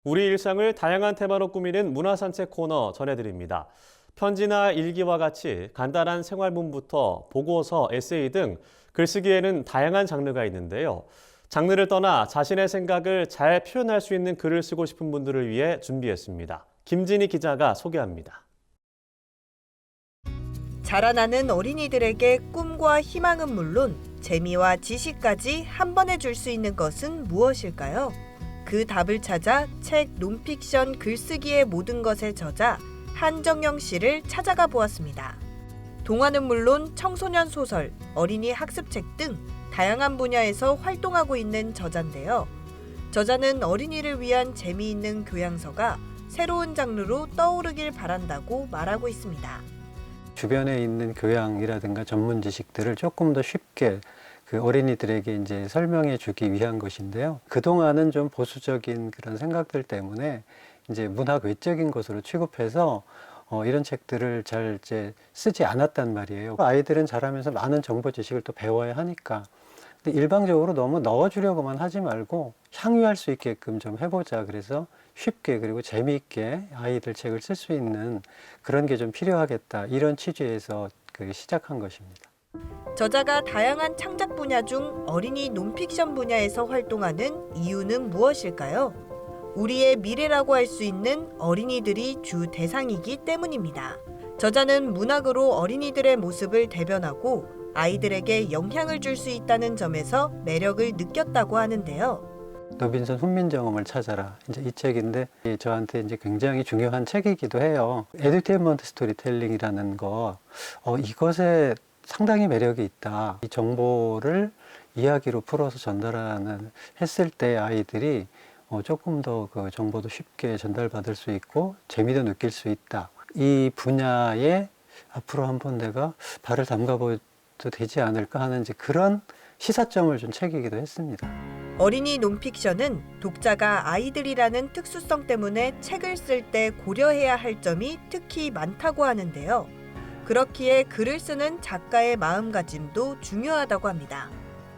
우리 일상을 다양한 테마로 꾸미는 문화산책 코너 전해드립니다. 편지나 일기와 같이 간단한 생활문부터 보고서, 에세이 등 글쓰기에는 다양한 장르가 있는데요. 장르를 떠나 자신의 생각을 잘 표현할 수 있는 글을 쓰고 싶은 분들을 위해 준비했습니다. 김진희 기자가 소개합니다. 자라나는 어린이들에게 꿈과 희망은 물론 재미와 지식까지 한 번에 줄 수 있는 것은 무엇일까요? 그 답을 찾아 책 논픽션 글쓰기의 모든 것의 저자 한정영 씨를 찾아가 보았습니다. 동화는 물론 청소년 소설, 어린이 학습책 등 다양한 분야에서 활동하고 있는 저자인데요. 저자는 어린이를 위한 재미있는 교양서가 새로운 장르로 떠오르길 바란다고 말하고 있습니다. 주변에 있는 교양이라든가 전문 지식들을 조금 더 쉽게 그 어린이들에게 이제 설명해 주기 위한 것인데요. 그동안은 좀 보수적인 그런 생각들 때문에 이제 문학 외적인 것으로 취급해서 이런 책들을 잘 이제 쓰지 않았단 말이에요. 아이들은 자라면서 많은 정보 지식을 또 배워야 하니까. 근데 일방적으로 너무 넣어주려고만 하지 말고 향유할 수 있게끔 좀 해보자. 그래서 쉽게 그리고 재미있게 아이들 책을 쓸 수 있는 그런 게 좀 필요하겠다. 이런 취지에서 시작한 것입니다. 저자가 다양한 창작 분야 중 어린이 논픽션 분야에서 활동하는 이유는 무엇일까요? 우리의 미래라고 할 수 있는 어린이들이 주 대상이기 때문입니다. 저자는 문학으로 어린이들의 모습을 대변하고 아이들에게 영향을 줄 수 있다는 점에서 매력을 느꼈다고 하는데요. 노빈son 훈민정음을 찾아라. 이제 이 책인데 저한테 이제 굉장히 중요한 책이기도 해요. 에듀테인먼트 스토리텔링이라는 거, 이것에 상당히 매력이 있다. 이 정보를 이야기로 풀어서 전달하는 했을 때 아이들이 조금 더 그 정보도 쉽게 전달받을 수 있고 재미도 느낄 수 있다. 이 분야에 앞으로 한번 내가 발을 담가봐도 되지 않을까 하는 이제 그런 시사점을 준 책이기도 했습니다. 어린이 논픽션은 독자가 아이들이라는 특수성 때문에 책을 쓸 때 고려해야 할 점이 특히 많다고 하는데요. 그렇기에 글을 쓰는 작가의 마음가짐도 중요하다고 합니다.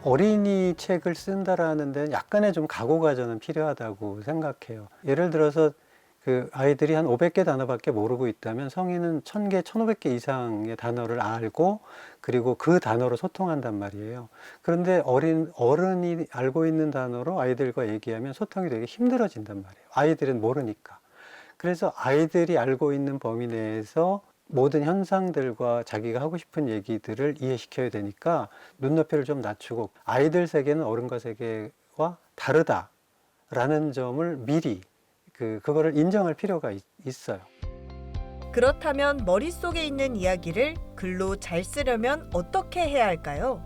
어린이 책을 쓴다라는 데는 약간의 좀 각오 과정은 필요하다고 생각해요. 예를 들어서 그 아이들이 한 500개 단어밖에 모르고 있다면 성인은 1000개, 1500개 이상의 단어를 알고 그리고 그 단어로 소통한단 말이에요. 그런데 어른이 알고 있는 단어로 아이들과 얘기하면 소통이 되게 힘들어진단 말이에요. 아이들은 모르니까. 그래서 아이들이 알고 있는 범위 내에서 모든 현상들과 자기가 하고 싶은 얘기들을 이해시켜야 되니까 눈높이를 좀 낮추고 아이들 세계는 어른과 세계와 다르다라는 점을 미리 그거를 인정할 필요가 있어요. 그렇다면 머릿속에 있는 이야기를 글로 잘 쓰려면 어떻게 해야 할까요?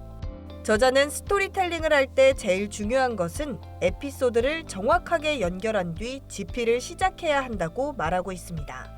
저자는 스토리텔링을 할 때 제일 중요한 것은 에피소드를 정확하게 연결한 뒤 집필을 시작해야 한다고 말하고 있습니다.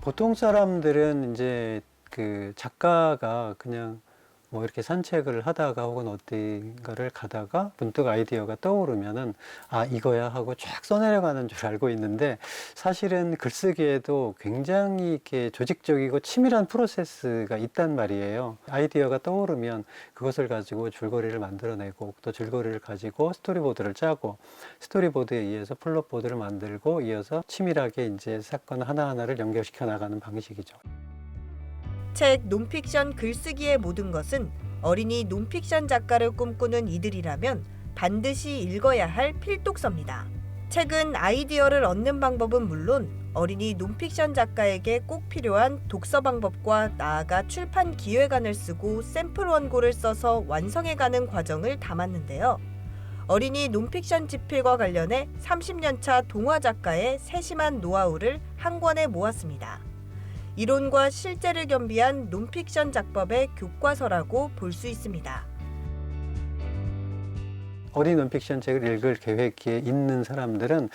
보통 사람들은 이제 그 작가가 그냥 뭐 이렇게 산책을 하다가 혹은 어딘가를 가다가 문득 아이디어가 떠오르면은 아 이거야 하고 쫙 써내려가는 줄 알고 있는데 사실은 글쓰기에도 굉장히 이렇게 조직적이고 치밀한 프로세스가 있단 말이에요. 아이디어가 떠오르면 그것을 가지고 줄거리를 만들어내고 또 줄거리를 가지고 스토리보드를 짜고 스토리보드에 의해서 플롯보드를 만들고 이어서 치밀하게 이제 사건 하나하나를 연결시켜 나가는 방식이죠. 책 논픽션 글쓰기의 모든 것은 어린이 논픽션 작가를 꿈꾸는 이들이라면 반드시 읽어야 할 필독서입니다. 책은 아이디어를 얻는 방법은 물론 어린이 논픽션 작가에게 꼭 필요한 독서 방법과 나아가 출판 기획안을 쓰고 샘플 원고를 써서 완성해가는 과정을 담았는데요. 어린이 논픽션 집필과 관련해 30년차 동화 작가의 세심한 노하우를 한 권에 모았습니다. 이론과 실제를 겸비한 논픽션 작법의 교과서라고 볼 수 있습니다. 어린이 논픽션 책을 읽을 계획이 있는 사람들은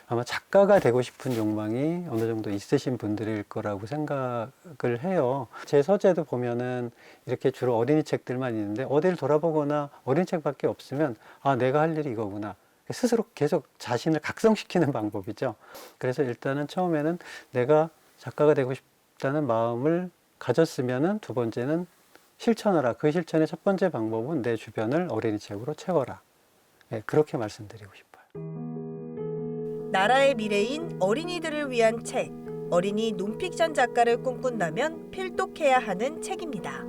아마 작가가 되고 싶은 욕망이 어느 정도 있으신 분들일 거라고 생각을 해요. 제 서재도 보면은 이렇게 주로 어린이 책들만 있는데 어디를 돌아보거나 어린이 책밖에 없으면 아, 내가 할 일이 이거구나. 스스로 계속 자신을 각성시키는 방법이죠. 그래서 일단은 처음에는 내가 작가가 되고 싶다는 마음을 가졌으면은 두 번째는 실천하라. 그 실천의 첫 번째 방법은 내 주변을 어린이 책으로 채워라. 네, 그렇게 말씀드리고 싶어요. 나라의 미래인 어린이들을 위한 책, 어린이 논픽션 작가를 꿈꾼다면 필독해야 하는 책입니다.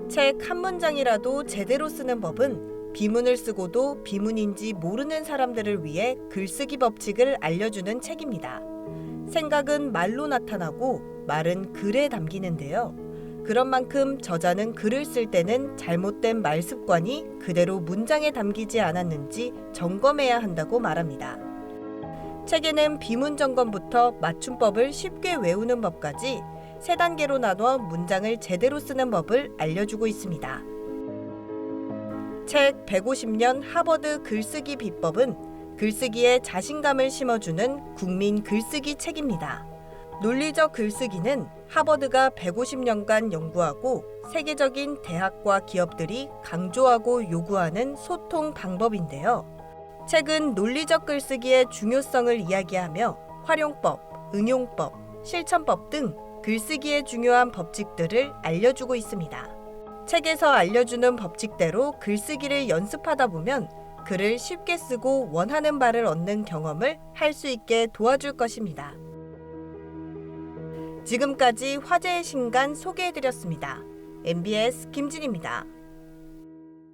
책 한 문장이라도 제대로 쓰는 법은 비문을 쓰고도 비문인지 모르는 사람들을 위해 글쓰기 법칙을 알려주는 책입니다. 생각은 말로 나타나고 말은 글에 담기는데요. 그런 만큼 저자는 글을 쓸 때는 잘못된 말 습관이 그대로 문장에 담기지 않았는지 점검해야 한다고 말합니다. 책에는 비문 점검부터 맞춤법을 쉽게 외우는 법까지 3단계로 나눠 문장을 제대로 쓰는 법을 알려주고 있습니다. 책 150년 하버드 글쓰기 비법은 글쓰기에 자신감을 심어주는 국민 글쓰기 책입니다. 논리적 글쓰기는 하버드가 150년간 연구하고 세계적인 대학과 기업들이 강조하고 요구하는 소통 방법인데요. 책은 논리적 글쓰기의 중요성을 이야기하며 활용법, 응용법, 실천법 등 글쓰기에 중요한 법칙들을 알려주고 있습니다. 책에서 알려주는 법칙대로 글쓰기를 연습하다 보면 글을 쉽게 쓰고 원하는 바를 얻는 경험을 할 수 있게 도와줄 것입니다. 지금까지 화제의 신간 소개해드렸습니다. MBS 김진입니다.